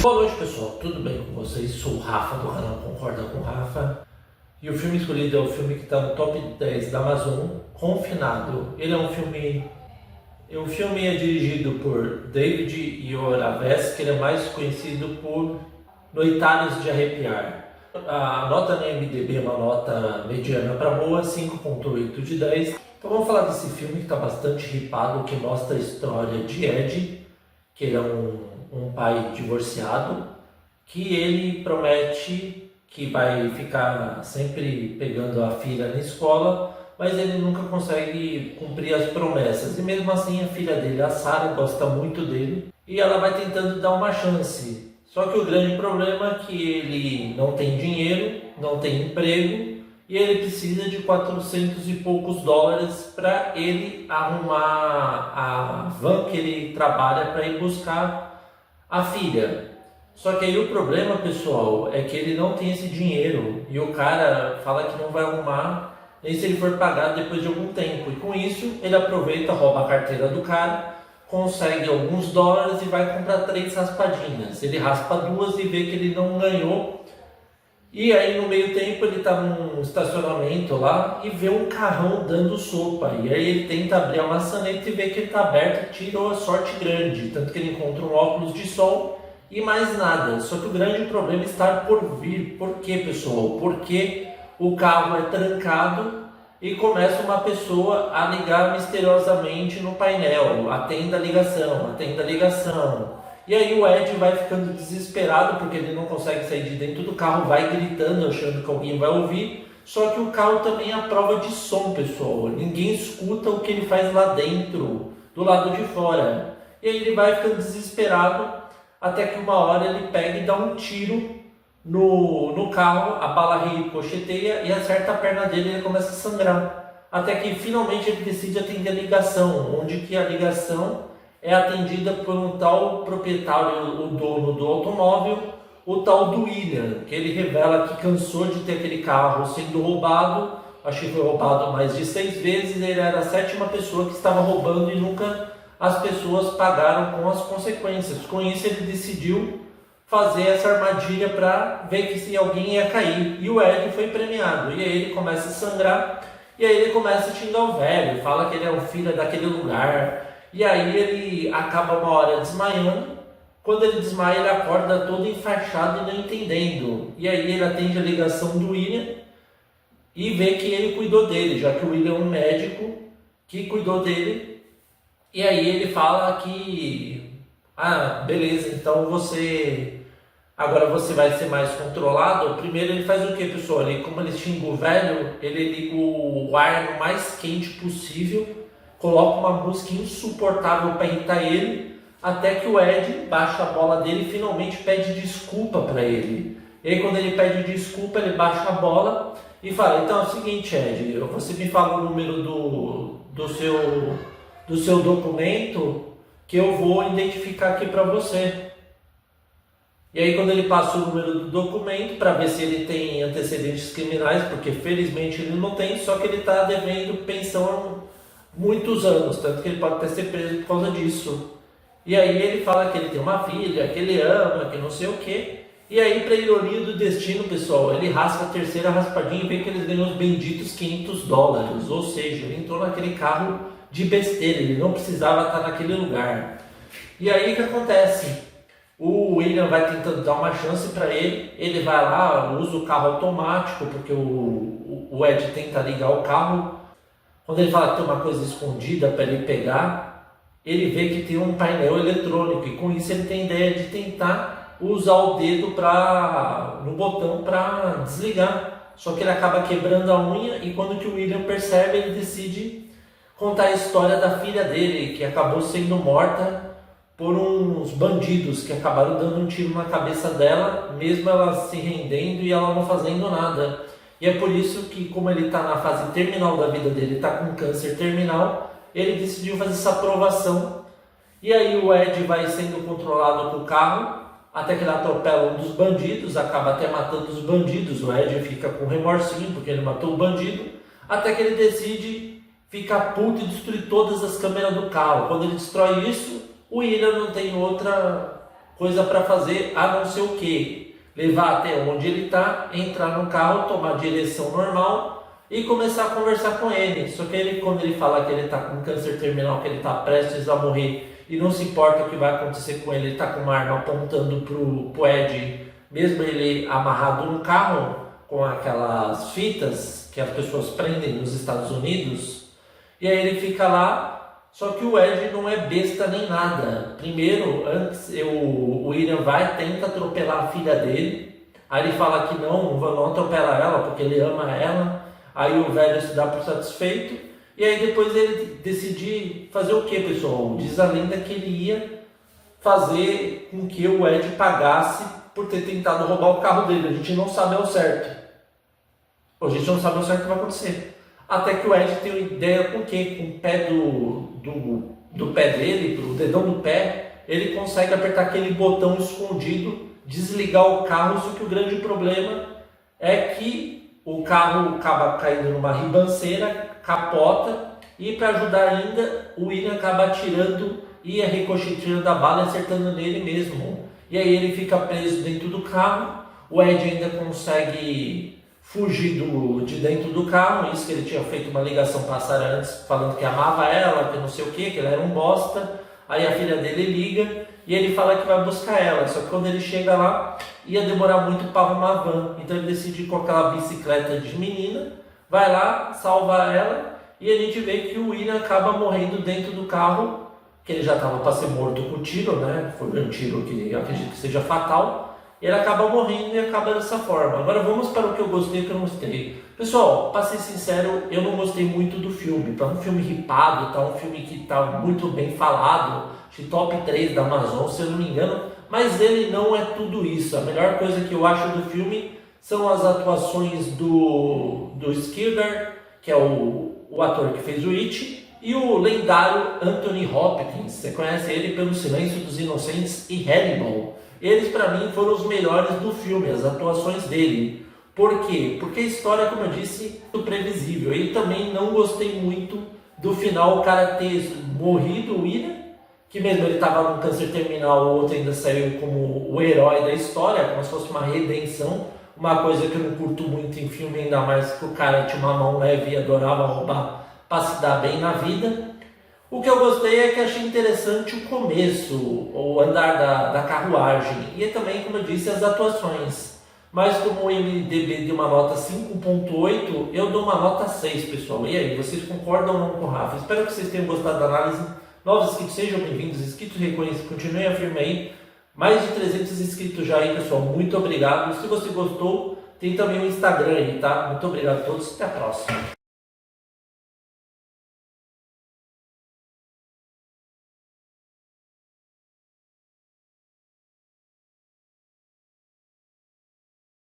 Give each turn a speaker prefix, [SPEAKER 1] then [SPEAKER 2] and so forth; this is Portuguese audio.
[SPEAKER 1] Boa noite, pessoal, tudo bem com vocês? Sou o Rafa do canal Concorda com o Rafa e o filme escolhido é o filme que está no top 10 da Amazon, Confinado. Ele é um filme é dirigido por David Yoraves, que ele é mais conhecido por Noitários de Arrepiar. A nota na IMDb é uma nota mediana para boa, 5.8 de 10. Então vamos falar desse filme que está bastante hypado, que mostra a história de Ed, que ele é um pai divorciado, que ele promete que vai ficar sempre pegando a filha na escola, mas ele nunca consegue cumprir as promessas. E mesmo assim a filha dele, a Sarah, gosta muito dele e ela vai tentando dar uma chance. Só que o grande problema é que ele não tem dinheiro, não tem emprego e ele precisa de 400 e poucos dólares para ele arrumar a van que ele trabalha para ir buscar a filha. Só que aí o problema, pessoal, é que ele não tem esse dinheiro e o cara fala que não vai arrumar nem se ele for pagar depois de algum tempo. E com isso ele aproveita, rouba a carteira do cara, consegue alguns dólares e vai comprar 3 raspadinhas. Ele raspa 2 e vê que ele não ganhou. E aí no meio tempo ele está num estacionamento lá e vê um carrão dando sopa. E aí ele tenta abrir a maçaneta e vê que ele está aberto e tirou a sorte grande. Tanto que ele encontra um óculos de sol e mais nada. Só que o grande problema está por vir. Por quê, pessoal? Porque o carro é trancado e começa uma pessoa a ligar misteriosamente no painel. Atenda a ligação, atenda a ligação. E aí o Ed vai ficando desesperado porque ele não consegue sair de dentro do carro, vai gritando achando que alguém vai ouvir. Só que o carro também é a prova de som, pessoal. Ninguém escuta o que ele faz lá dentro, do lado de fora. E aí ele vai ficando desesperado até que uma hora ele pega e dá um tiro no carro, a bala ricocheteia e acerta a perna dele e ele começa a sangrar. Até que finalmente ele decide atender a ligação, onde que a ligação é atendida por um tal proprietário, o dono do automóvel, o tal do William, que ele revela que cansou de ter aquele carro sendo roubado, acho que foi roubado mais de 6 vezes, ele era a 7ª pessoa que estava roubando e nunca as pessoas pagaram com as consequências. Com isso ele decidiu fazer essa armadilha para ver que se alguém ia cair, e o Ed foi premiado. E aí ele começa a sangrar, e aí ele começa a xingar o velho, fala que ele é o filho daquele lugar. E aí ele acaba uma hora desmaiando. Quando ele desmaia, ele acorda todo enfaixado e não entendendo. E aí ele atende a ligação do William e vê que ele cuidou dele, já que o William é um médico que cuidou dele. E aí ele fala que, beleza, então agora você vai ser mais controlado. Primeiro ele faz o que, pessoal? Como ele xinga o velho, ele liga o ar no mais quente possível, coloca uma música insuportável para irritar ele, até que o Ed baixa a bola dele e finalmente pede desculpa para ele. E aí quando ele pede desculpa, ele baixa a bola e fala: então é o seguinte, Ed, você me fala o número do seu documento que eu vou identificar aqui para você. E aí quando ele passa o número do documento para ver se ele tem antecedentes criminais, porque felizmente ele não tem, só que ele está devendo pensão muitos anos, tanto que ele pode até ser preso por causa disso. E aí ele fala que ele tem uma filha, que ele ama, que não sei o que. E aí, para ironia do destino, pessoal, ele raspa a 3ª raspadinha e vê que eles ganham os benditos 500 dólares. Ou seja, ele entrou naquele carro de besteira, ele não precisava estar naquele lugar. E aí o que acontece? O William vai tentando dar uma chance para ele, ele vai lá, usa o carro automático, porque o Ed tenta ligar o carro. Quando ele fala que tem uma coisa escondida para ele pegar, ele vê que tem um painel eletrônico e com isso ele tem ideia de tentar usar o dedo no botão para desligar. Só que ele acaba quebrando a unha e quando que o William percebe, ele decide contar a história da filha dele, que acabou sendo morta por uns bandidos que acabaram dando um tiro na cabeça dela, mesmo ela se rendendo e ela não fazendo nada. E é por isso que, como ele está na fase terminal da vida dele, está com câncer terminal, ele decidiu fazer essa provação. E aí o Ed vai sendo controlado com o carro, até que ele atropela um dos bandidos, acaba até matando os bandidos. O Ed fica com remorsinho porque ele matou o bandido, até que ele decide ficar puto e destruir todas as câmeras do carro. Quando ele destrói isso, o William não tem outra coisa para fazer a não ser o quê? Levar até onde ele está, entrar no carro, tomar direção normal e começar a conversar com ele. Só que ele, quando ele fala que ele está com câncer terminal, que ele está prestes a morrer e não se importa o que vai acontecer com ele, ele está com uma arma apontando pro Ed, mesmo ele amarrado no carro com aquelas fitas que as pessoas prendem nos Estados Unidos. E aí ele fica lá, só que o Ed não é besta nem nada. Primeiro, antes o William vai, tenta atropelar a filha dele. Aí ele fala que não atropela ela porque ele ama ela. Aí o velho se dá por satisfeito. E aí depois ele decide fazer o que, pessoal? Diz a lenda que ele ia fazer com que o Ed pagasse por ter tentado roubar o carro dele. A gente não sabe ao certo. A gente não sabe ao certo o que vai acontecer. Até que o Ed tem uma ideia com o quê? Com o pé do pé dele, o dedão do pé, ele consegue apertar aquele botão escondido, desligar o carro, só que o grande problema é que o carro acaba caindo numa ribanceira, capota, e para ajudar ainda, o William acaba atirando e ricocheteando da bala e acertando nele mesmo. E aí ele fica preso dentro do carro, o Ed ainda consegue fugir de dentro do carro, isso que ele tinha feito uma ligação passar antes, falando que amava ela, que não sei o que ele era um bosta. Aí a filha dele liga e ele fala que vai buscar ela, só que quando ele chega lá, ia demorar muito para arrumar a van, então ele decide ir com aquela bicicleta de menina, vai lá, salva ela, e a gente vê que o William acaba morrendo dentro do carro, que ele já estava para ser morto com tiro, né? Foi um tiro que eu acredito que seja fatal. Ele acaba morrendo e acaba dessa forma. Agora vamos para o que eu gostei e o que eu não gostei. Pessoal, para ser sincero, eu não gostei muito do filme. Para um filme ripado, tá um filme que está muito bem falado, de top 3 da Amazon, se eu não me engano, mas ele não é tudo isso. A melhor coisa que eu acho do filme são as atuações do Skarsgård, que é o ator que fez o It, e o lendário Anthony Hopkins. Você conhece ele pelo Silêncio dos Inocentes e Hannibal. Eles, para mim, foram os melhores do filme, as atuações dele. Por quê? Porque a história, como eu disse, é muito previsível. E também não gostei muito do final, o cara ter morrido, o William, que mesmo ele estava com câncer terminal, o outro ainda saiu como o herói da história, como se fosse uma redenção. Uma coisa que eu não curto muito em filme, ainda mais que o cara tinha uma mão leve e adorava roubar para se dar bem na vida. O que eu gostei é que achei interessante o começo, o andar da carruagem e também, como eu disse, as atuações. Mas como o IMDb deu uma nota 5.8, eu dou uma nota 6, pessoal. E aí, vocês concordam ou não com o Rafa? Espero que vocês tenham gostado da análise. Novos inscritos, sejam bem-vindos. Inscritos reconhecidos, continuem a firme aí. Mais de 300 inscritos já aí, pessoal. Muito obrigado. Se você gostou, tem também o Instagram aí, tá? Muito obrigado a todos. Até a próxima.